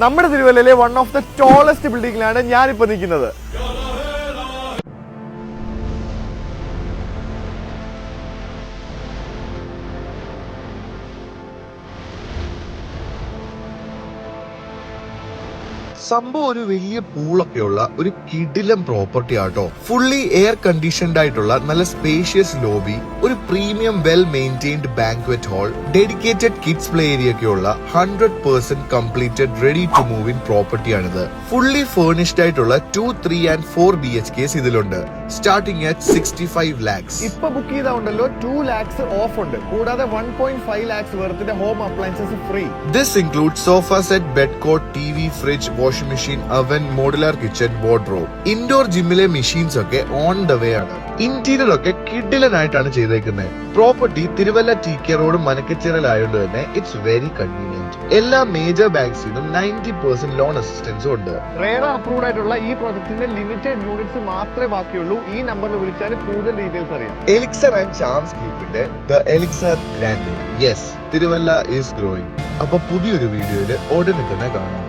നമ്മുടെ തിരുവല്ലയിലെ one of the tallest ബിൽഡിംഗിലാണ് ഞാനിപ്പോൾ നിൽക്കുന്നത്. സംഭവം ഒരു വലിയ പൂളൊക്കെയുള്ള ഒരു കിടിലം പ്രോപ്പർട്ടി ആട്ടോ. ഫുള്ളി എയർ കണ്ടീഷൻഡ് ആയിട്ടുള്ള നല്ല സ്പേഷ്യസ് ലോബി, ഒരു premium well maintained banquet hall, dedicated kids play area ഒക്കെയുള്ള 100% completed ready to move in property ആണിത്. ഫുള്ളി ഫേർണിഷ്ഡ് ആയിട്ടുള്ള 2, 3 and 4 BHKs ഇതിലുണ്ട്. Starting at 65 lakhs. ഇപ്പൊ ബുക്ക് ചെയ്താണ്ടല്ലോ 2 lakhs ഓഫ് ഉണ്ട്. കൂടാതെ 1.5 lakhs വർത്തിന്റെ home appliances free. This includes sofa set, bed coat, TV, fridge, washing machine, oven, modular kitchen, wardrobe. Indoor ജിമ്മിലെ machines ഒക്കെ ഓൺ ദ വേ ആണ്. Interior ഒക്കെ കിഡിലനായിട്ടാണ് ചെയ്തേക്കുന്നത്. പ്രോപ്പർട്ടി തിരുവല്ല TK റോഡ് മനക്കച്ചിറയിലായതുകൊണ്ട് തന്നെ ഇറ്റ്സ് വെരി കൺവീനിയന്റ്. എല്ലാ മേജർ ബാങ്ക്സിനും 90% ലോൺ അസിസ്റ്റൻസും ഉണ്ട്. റേറ അപ്രൂവ്ഡ് ആയിട്ടുള്ള ഈ പ്രോജക്റ്റിന്റെ ലിമിറ്റഡ് യൂണിറ്റ്സ് മാത്രമേ ബാക്കിയുള്ളൂ. ഈ നമ്പറിൽ വിളിച്ചാൽ കൂടുതൽ ഡീറ്റെയിൽസ് അറിയാം. എലിക്സർ ആൻഡ് ചാംസ് ഗ്രൂപ്പിന്റെ the elixir grand. Yes, Thiruvalla is growing. അപ്പൊ പുതിയൊരു വീഡിയോയില് ഉടനെ തന്നെ കാണാം.